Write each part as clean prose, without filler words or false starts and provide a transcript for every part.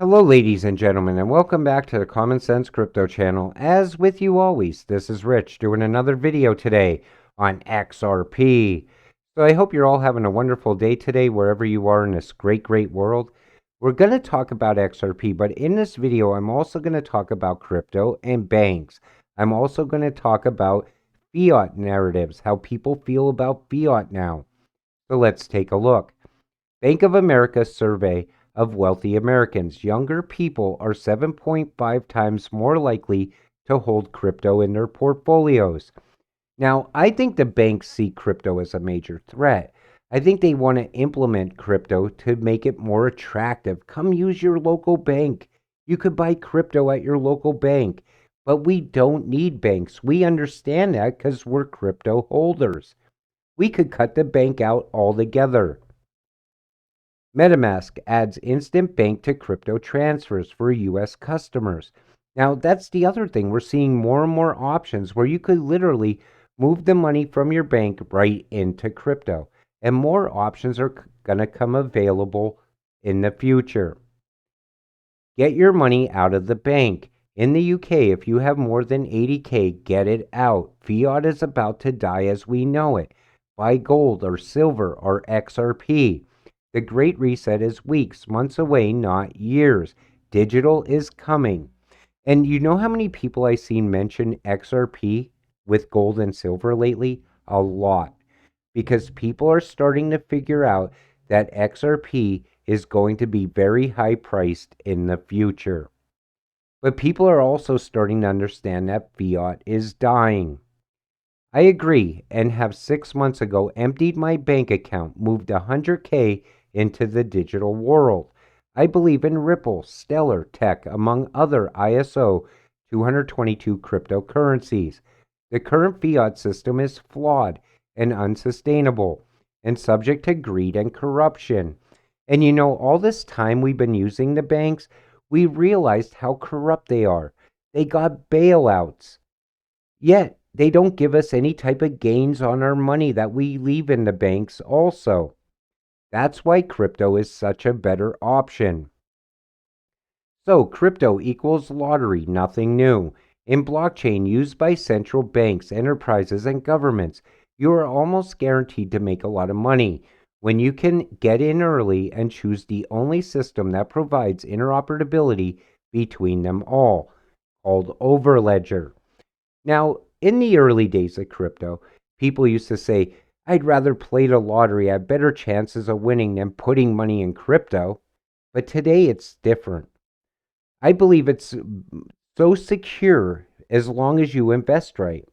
Hello, ladies and gentlemen, and welcome back to the Common Sense Crypto channel. As with you always, this is Rich doing another video today on XRP. So I hope you're all having a wonderful day today, wherever you are in this great world. We're going to talk about XRP, but in this video, I'm also going to talk about crypto and banks. I'm also going to talk about fiat narratives, how people feel about fiat now. So let's take a look. Bank of America survey of wealthy Americans. Younger people are 7.5 times more likely to hold crypto in their portfolios. Now, I think the banks see crypto as a major threat. I think they want to implement crypto to make it more attractive. Come use your local bank. You could buy crypto at your local bank. But we don't need banks. We understand that because we're crypto holders. We could cut the bank out altogether. MetaMask adds instant bank to crypto transfers for U.S. customers. Now, that's the other thing. We're seeing more and more options where you could literally move the money from your bank right into crypto. And more options are going to come available in the future. Get your money out of the bank. In the UK, if you have more than 80K, get it out. Fiat is about to die as we know it. Buy gold or silver or XRP. The Great Reset is weeks, months away, not years. Digital is coming. And you know how many people I've seen mention XRP with gold and silver lately? A lot. Because people are starting to figure out that XRP is going to be very high priced in the future. But people are also starting to understand that fiat is dying. I agree and have 6 months ago emptied my bank account, moved 100K into the digital world. I believe in Ripple, Stellar, Tech, among other ISO 222 cryptocurrencies. The current fiat system is flawed and unsustainable and subject to greed and corruption. And you know, all this time we've been using the banks, we realized how corrupt they are. They got bailouts. Yet, they don't give us any type of gains on our money that we leave in the banks also. That's why crypto is such a better option. So, crypto equals lottery, nothing new. In blockchain used by central banks, enterprises, and governments, you are almost guaranteed to make a lot of money when you can get in early and choose the only system that provides interoperability between them all, called Overledger. Now, in the early days of crypto, people used to say, I'd rather play the lottery. I have better chances of winning than putting money in crypto. But today it's different. I believe it's so secure as long as you invest right.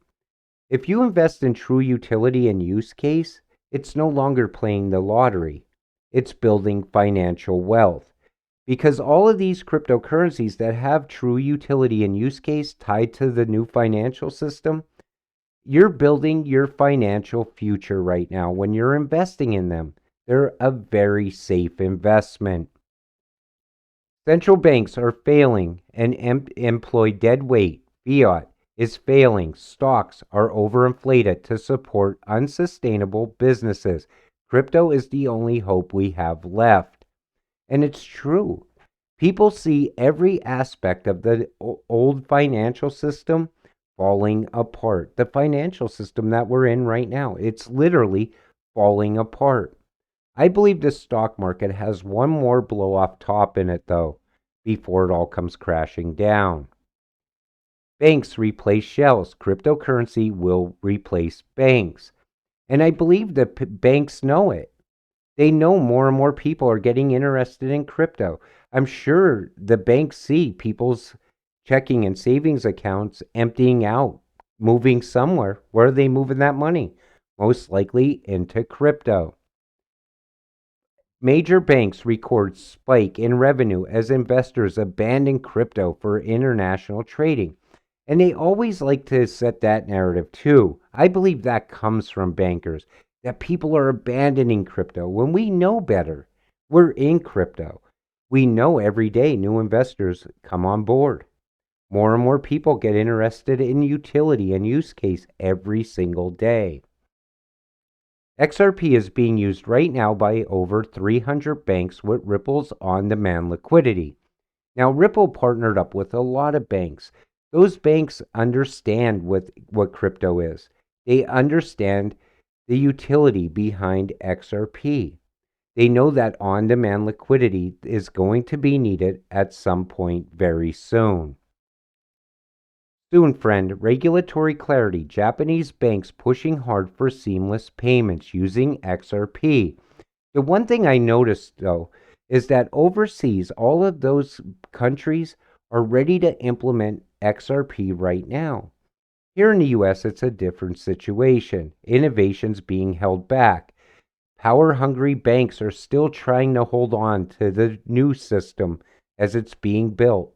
If you invest in true utility and use case, it's no longer playing the lottery. It's building financial wealth. Because all of these cryptocurrencies that have true utility and use case tied to the new financial system, you're building your financial future right now when you're investing in them. They're a very safe investment. Central banks are failing and employ dead weight. Fiat is failing. Stocks are overinflated to support unsustainable businesses. Crypto is the only hope we have left. And it's true. People see every aspect of the old financial system falling apart. The financial system that we're in right now, it's literally falling apart. I believe the stock market has one more blow off top in it, though, before it all comes crashing down. Banks replace shells. Cryptocurrency will replace banks. And I believe that banks know it. They know more and more people are getting interested in crypto. I'm sure the banks see people's checking and savings accounts emptying out, moving somewhere. Where are they moving that money? Most likely into crypto. Major banks record spike in revenue as investors abandon crypto for international trading. And they always like to set that narrative too. I believe that comes from bankers, that people are abandoning crypto when we know better. We're in crypto. We know every day new investors come on board. More and more people get interested in utility and use case every single day. XRP is being used right now by over 300 banks with Ripple's on-demand liquidity. Now, Ripple partnered up with a lot of banks. Those banks understand what crypto is. They understand the utility behind XRP. They know that on-demand liquidity is going to be needed at some point very soon. Soon, friend, regulatory clarity. Japanese banks pushing hard for seamless payments using XRP. The one thing I noticed, though, is that overseas, all of those countries are ready to implement XRP right now. Here in the US, it's a different situation. Innovation's being held back. Power-hungry banks are still trying to hold on to the new system as it's being built.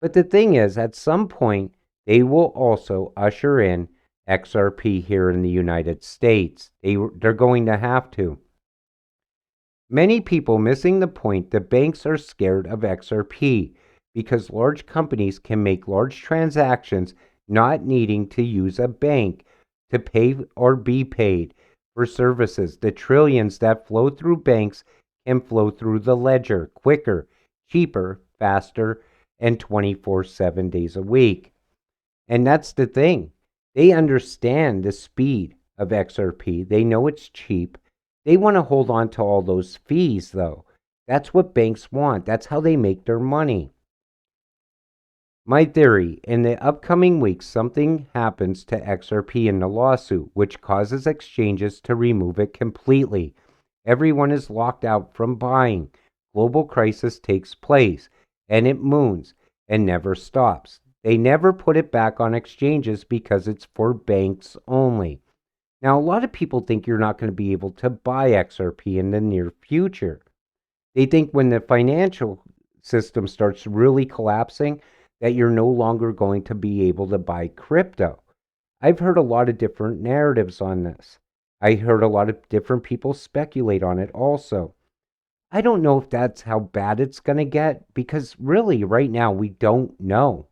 But the thing is, at some point, they will also usher in XRP here in the United States. They're going to have to. Many people missing the point that banks are scared of XRP because large companies can make large transactions not needing to use a bank to pay or be paid for services. The trillions that flow through banks can flow through the ledger quicker, cheaper, faster, and 24/7 days a week. And that's the thing. They understand the speed of XRP. They know it's cheap. They want to hold on to all those fees, though. That's what banks want. That's how they make their money. My theory, in the upcoming weeks, something happens to XRP in the lawsuit, which causes exchanges to remove it completely. Everyone is locked out from buying. Global crisis takes place, and it moons and never stops. They never put it back on exchanges because it's for banks only. Now, a lot of people think you're not going to be able to buy XRP in the near future. They think when the financial system starts really collapsing, that you're no longer going to be able to buy crypto. I've heard a lot of different narratives on this. I heard a lot of different people speculate on it also. I don't know if that's how bad it's going to get because really, right now, we don't know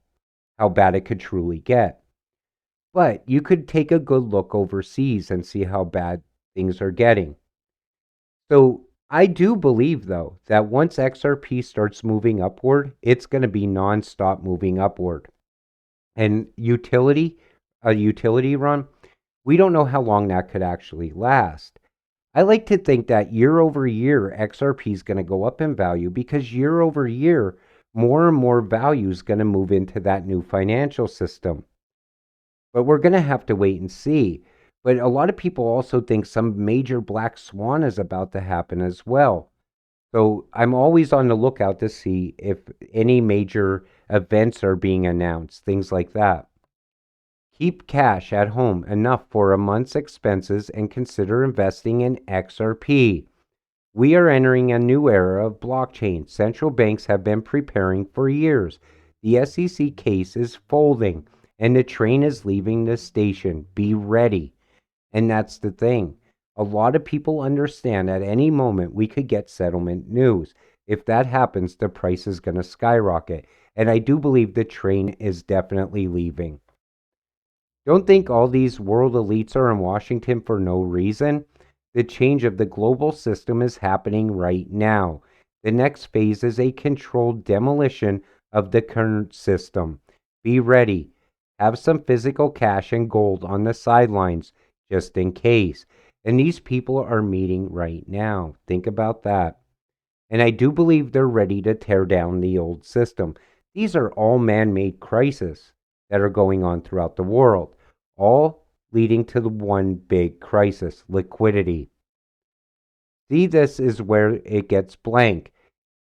how bad it could truly get. But you could take a good look overseas and see how bad things are getting. So I do believe, though, that once XRP starts moving upward, it's going to be nonstop moving upward. And a utility run, we don't know how long that could actually last. I like to think that year over year, XRP is going to go up in value because year over year, more and more value is going to move into that new financial system. But we're going to have to wait and see. But a lot of people also think some major black swan is about to happen as well. So I'm always on the lookout to see if any major events are being announced, things like that. Keep cash at home enough for a month's expenses and consider investing in XRP. We are entering a new era of blockchain. Central banks have been preparing for years. The SEC case is folding and the train is leaving the station. Be ready. And that's the thing. A lot of people understand at any moment we could get settlement news. If that happens, the price is going to skyrocket. And I do believe the train is definitely leaving. Don't think all these world elites are in Washington for no reason. The change of the global system is happening right now. The next phase is a controlled demolition of the current system. Be ready. Have some physical cash and gold on the sidelines just in case. And these people are meeting right now. Think about that. And I do believe they're ready to tear down the old system. These are all man-made crises that are going on throughout the world, all leading to the one big crisis, liquidity. See, this is where it gets blank.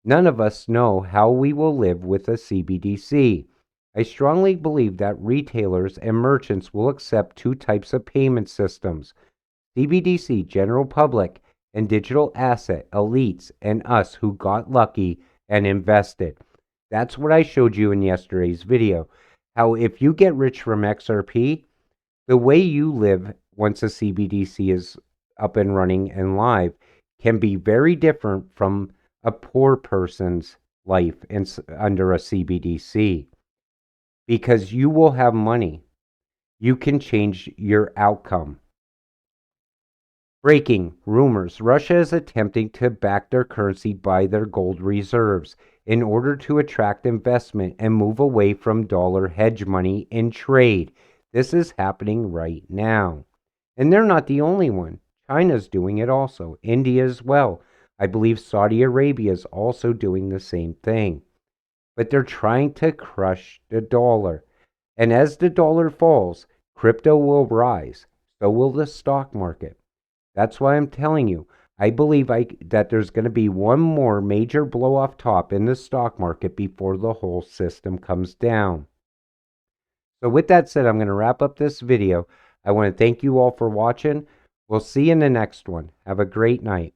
None of us know how we will live with a CBDC. I strongly believe that retailers and merchants will accept two types of payment systems: CBDC, general public, and digital asset, elites, and us who got lucky and invested. That's what I showed you in yesterday's video. How if you get rich from XRP, the way you live once a CBDC is up and running and live can be very different from a poor person's life under a CBDC. Because you will have money. You can change your outcome. Breaking rumors. Russia is attempting to back their currency by their gold reserves. in order to attract investment and move away from dollar hedge money in trade. This is happening right now. And they're not the only one. China's doing it also. India as well. I believe Saudi Arabia is also doing the same thing. But they're trying to crush the dollar. And as the dollar falls, crypto will rise. So will the stock market. That's why I'm telling you, I believe that there's going to be one more major blow off top in the stock market before the whole system comes down. So with that said, I'm going to wrap up this video. I want to thank you all for watching. We'll see you in the next one. Have a great night.